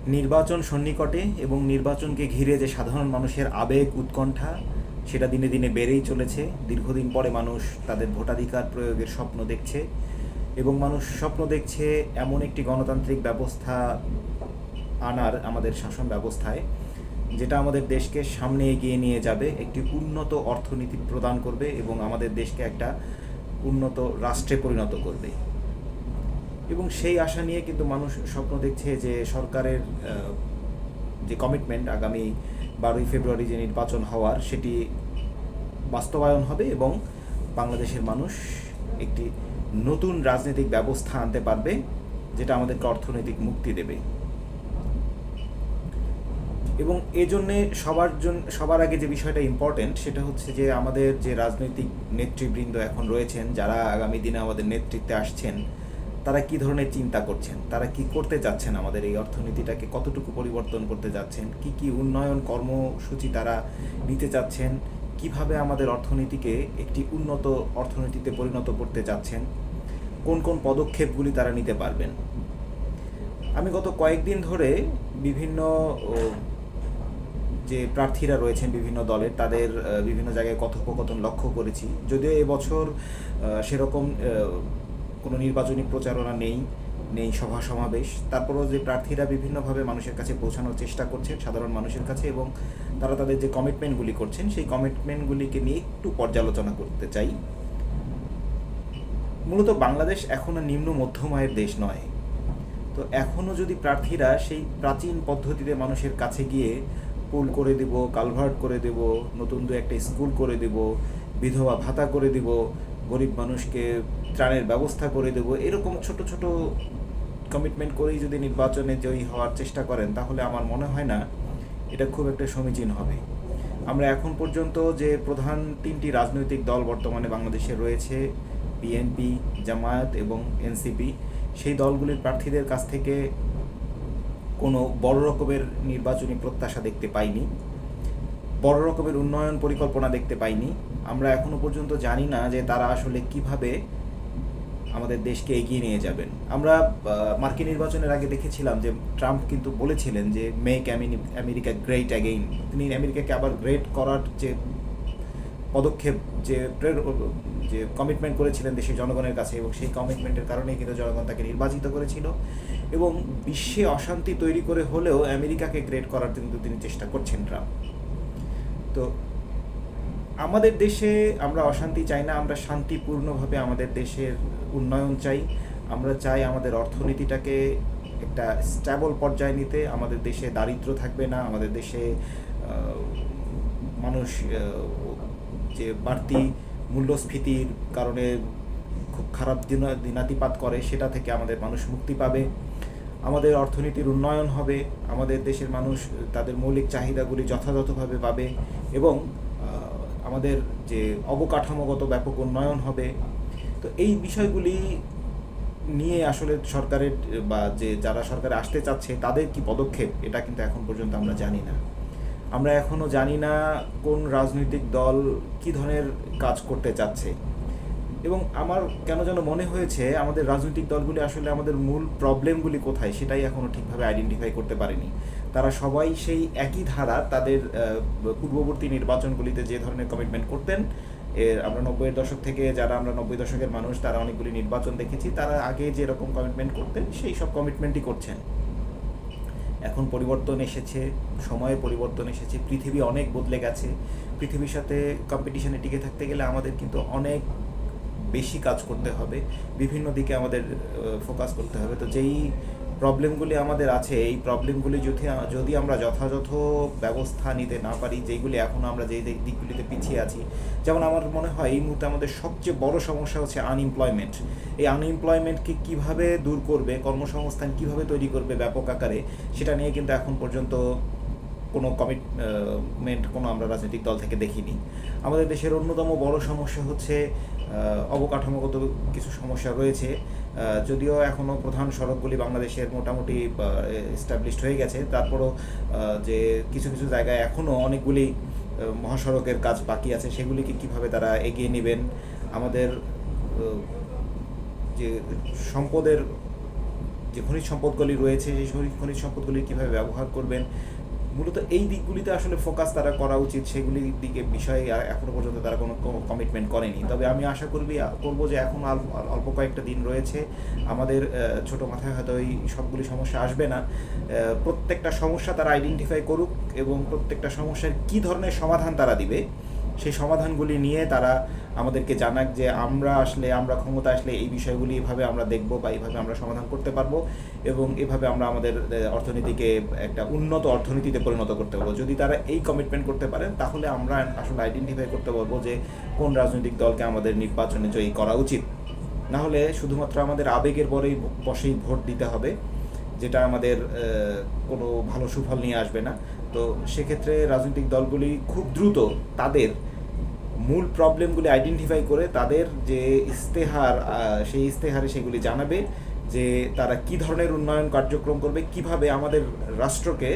নির্বাচন সন্নিকটে এবং নির্বাচনকে ঘিরে যে সাধারণ মানুষের আবেগ উৎকণ্ঠা সেটা দিনে দিনে বেড়েই চলেছে। দীর্ঘদিন পরে মানুষ তাদের ভোটাধিকার প্রয়োগের স্বপ্ন দেখছে এবং মানুষ স্বপ্ন দেখছে এমন একটি গণতান্ত্রিক ব্যবস্থা আনার আমাদের শাসন ব্যবস্থায়, যেটা আমাদের দেশকে সামনে এগিয়ে নিয়ে যাবে, একটি উন্নত অর্থনীতি প্রদান করবে এবং আমাদের দেশকে একটা উন্নত রাষ্ট্রে পরিণত করবে। এবং সেই আশা নিয়ে কিন্তু মানুষ স্বপ্ন দেখছে যে সরকারের যে কমিটমেন্ট আগামী 12ই ফেব্রুয়ারি যে নির্বাচন হওয়ার সেটি বাস্তবায়ন হবে এবং বাংলাদেশের মানুষ একটি নতুন রাজনৈতিক ব্যবস্থা আনতে পারবে, যেটা আমাদেরকে অর্থনৈতিক মুক্তি দেবে। এবং এজন্যে সবার আগে যে বিষয়টা ইম্পর্টেন্ট সেটা হচ্ছে যে আমাদের যে রাজনৈতিক নেতৃবৃন্দ এখন রয়েছেন, যারা আগামী দিনে আমাদের নেতৃত্বে আসছেন, তারা কি ধরনের চিন্তা করছেন, তারা কি করতে যাচ্ছেন, আমাদের এই অর্থনীতিটাকে কতটুকু পরিবর্তন করতে যাচ্ছেন, কি কি উন্নয়ন কর্মসূচি তারা নিতে চাচ্ছেন, কিভাবে আমাদের অর্থনীতিকে একটি উন্নত অর্থনীতিতে পরিণত করতে যাচ্ছেন, কোন কোন পদক্ষেপগুলি তারা নিতে পারবেন। আমি গত কয়েকদিন ধরে বিভিন্ন যে প্রার্থীরা রয়েছেন বিভিন্ন দলের, তাদের বিভিন্ন জায়গায় কথোপকথন লক্ষ্য করেছি। যদিও এবছর সেরকম কোনো নির্বাচনী প্রচারণা নেই সভা সমাবেশ, তারপরও যে প্রার্থীরা বিভিন্নভাবে মানুষের কাছে পৌঁছানোর চেষ্টা করছেন, সাধারণ মানুষের কাছে, এবং তারা তাদের যে কমিটমেন্টগুলি করছেন সেই কমিটমেন্টগুলিকে নিয়ে একটু পর্যালোচনা করতে চাই। মূলত বাংলাদেশ এখনও নিম্ন মধ্যম আয়ের দেশ নয়। তো এখনও যদি প্রার্থীরা সেই প্রাচীন পদ্ধতিতে মানুষের কাছে গিয়ে পুল করে দেব, কালভার্ট করে দেব, নতুন দু একটা স্কুল করে দেব, বিধবা ভাতা করে দেব, গরিব মানুষকে ত্রাণের ব্যবস্থা করে দেব, এরকম ছোট ছোট কমিটমেন্ট করেই যদি নির্বাচনে জয়ী হওয়ার চেষ্টা করেন, তাহলে আমার মনে হয় না এটা খুব একটা সমীচীন হবে। আমরা এখন পর্যন্ত যে প্রধান তিনটি রাজনৈতিক দল বর্তমানে বাংলাদেশে রয়েছে, বিএনপি, জামায়াত এবং এনসিপি, সেই দলগুলির প্রার্থীদের কাছ থেকে কোনো বড় রকমের নির্বাচনী প্রত্যাশা দেখতে পাইনি, বড় রকমের উন্নয়ন পরিকল্পনা দেখতে পাইনি। আমরা এখনো পর্যন্ত জানি না যে তারা আসলে কিভাবে আমাদের দেশকে এগিয়ে নিয়ে যাবেন। আমরা মার্কিন নির্বাচনের আগে দেখেছিলাম যে ট্রাম্প কিন্তু বলেছিলেন যে মেক আমেরিকা গ্রেট অ্যাগেইন। তিনি আমেরিকাকে আবার গ্রেট করার যে পদক্ষেপ, যে কমিটমেন্ট করেছিলেন দেশের জনগণের কাছে, এবং সেই কমিটমেন্টের কারণেই কিন্তু জনগণ তাকে নির্বাচিত করেছিল। এবং বিশ্বে অশান্তি তৈরি করে হলেও আমেরিকাকে গ্রেট করার কিন্তু তিনি চেষ্টা করছেন ট্রাম্প। তো আমাদের দেশে আমরা অশান্তি চাই না, আমরা শান্তিপূর্ণভাবে আমাদের দেশের উন্নয়ন চাই। আমরা চাই আমাদের অর্থনীতিটাকে একটা স্ট্যাবল পর্যায়ে নিতে। আমাদের দেশে দারিদ্র থাকবে না, আমাদের দেশে মানুষ যে বাড়তি মূল্যস্ফীতির কারণে খুব খারাপ দিনাতিপাত করে, সেটা থেকে আমাদের মানুষ মুক্তি পাবে। আমাদের অর্থনীতির উন্নয়ন হবে, আমাদের দেশের মানুষ তাদের মৌলিক চাহিদাগুলি যথাযথভাবে পাবে এবং আমাদের যে অবকাঠামোগত ব্যাপক উন্নয়ন হবে। তো এই বিষয়গুলি নিয়ে আসলে সরকারের বা যে যারা সরকারে আসতে চাচ্ছে তাদের কি পদক্ষেপ, এটা কিন্তু এখন পর্যন্ত আমরা জানি না। আমরা এখনও জানি না কোন রাজনৈতিক দল কী ধরনের কাজ করতে চাচ্ছে। এবং আমার কেন যেন মনে হয়েছে আমাদের রাজনৈতিক দলগুলি আসলে আমাদের মূল প্রবলেমগুলি কোথায় সেটাই এখনও ঠিকভাবে আইডেন্টিফাই করতে পারেনি। তারা সবাই সেই একই ধারা তাদের পূর্ববর্তী নির্বাচনগুলিতে যে ধরনের কমিটমেন্ট করতেন, আমরা 90-এর দশক থেকে, যারা আমরা 90 দশকের মানুষ, তারা অনেকগুলি নির্বাচন দেখেছি, তারা আগে যেরকম কমিটমেন্ট করতেন সেই সব কমিটমেন্টই করছেন। এখন পরিবর্তন এসেছে, সময়ের পরিবর্তন এসেছে, পৃথিবী অনেক বদলে গেছে। পৃথিবীর সাথে কম্পিটিশনে টিকে থাকতে গেলে আমাদের কিন্তু অনেক বেশি কাজ করতে হবে, বিভিন্ন দিকে আমাদের ফোকাস করতে হবে। তো যেই প্রবলেমগুলি আমাদের আছে, এই প্রবলেমগুলি যদি আমরা যথাযথ ব্যবস্থা নিতে না পারি, যেইগুলি এখনও আমরা যেই দিকগুলিতে পিছিয়ে আছি, যেমন আমার মনে হয় এই মুহূর্তে আমাদের সবচেয়ে বড় সমস্যা হচ্ছে আনএমপ্লয়মেন্ট। এই আনএমপ্লয়মেন্টকে কীভাবে দূর করবে, কর্মসংস্থান কীভাবে তৈরি করবে ব্যাপক আকারে, সেটা নিয়ে কিন্তু এখন পর্যন্ত কোনো কমিটমেন্ট আমরা রাজনৈতিক দল থেকে দেখিনি। আমাদের দেশের অন্যতম বড় সমস্যা হচ্ছে অবকাঠামোগত কিছু সমস্যা রয়েছে। যদিও এখনও প্রধান সড়কগুলি বাংলাদেশের মোটামুটি এস্টাবলিশড হয়ে গেছে, তারপরও যে কিছু কিছু জায়গায় এখনও অনেকগুলি মহাসড়কের কাজ বাকি আছে, সেগুলিকে কিভাবে তারা এগিয়ে নেবেন। আমাদের যে সম্পদের যে যে খনিজ সম্পদগুলি রয়েছে সেই খনিজ সম্পদগুলি কীভাবে ব্যবহার করবেন, মূলত এই দিকগুলিতে আসলে ফোকাস তারা করা উচিত। সেগুলির দিকে বিষয়ে এখনও পর্যন্ত তারা কোনো কমিটমেন্ট করেনি। তবে আমি আশা করবো যে এখন অল্প কয়েকটা দিন রয়েছে, আমাদের ছোট মাথায় হয়তো এই সবগুলি সমস্যা আসবে না। প্রত্যেকটা সমস্যা তারা আইডেন্টিফাই করুক এবং প্রত্যেকটা সমস্যার কী ধরনের সমাধান তারা দিবে সেই সমাধানগুলি নিয়ে তারা আমাদেরকে জানাক যে আমরা ক্ষমতা আসলে এই বিষয়গুলি এভাবে আমরা দেখব বা এইভাবে আমরা সমাধান করতে পারবো এবং এভাবে আমরা আমাদের অর্থনীতিকে একটা উন্নত অর্থনীতিতে পরিণত করতে পারবো। যদি তারা এই কমিটমেন্ট করতে পারেন তাহলে আমরা আসলে আইডেন্টিফাই করতে পারবো যে কোন রাজনৈতিক দলকে আমাদের নির্বাচনে জয়ী করা উচিত। না হলে শুধুমাত্র আমাদের আবেগের বশেই ভোট দিতে হবে, যেটা আমাদের কোনো ভালো সুফল নিয়ে আসবে না। তো সেক্ষেত্রে রাজনৈতিক দলগুলি খুব দ্রুত তাদের মূল প্রবলেমগুলি আইডেন্টিফাই করে তাদের যে ইস্তেহার সেই ইস্তেহারে সেগুলি জানাবে যে তারা কি ধরনের উন্নয়ন কার্যক্রম করবে, কিভাবে আমাদের রাষ্ট্রকে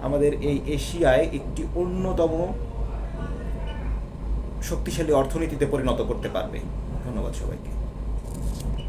আমাদের এই এশিয়ায় একটি অন্যতম শক্তিশালী অর্থনীতিতে পরিণত করতে পারবে। ধন্যবাদ সবাইকে।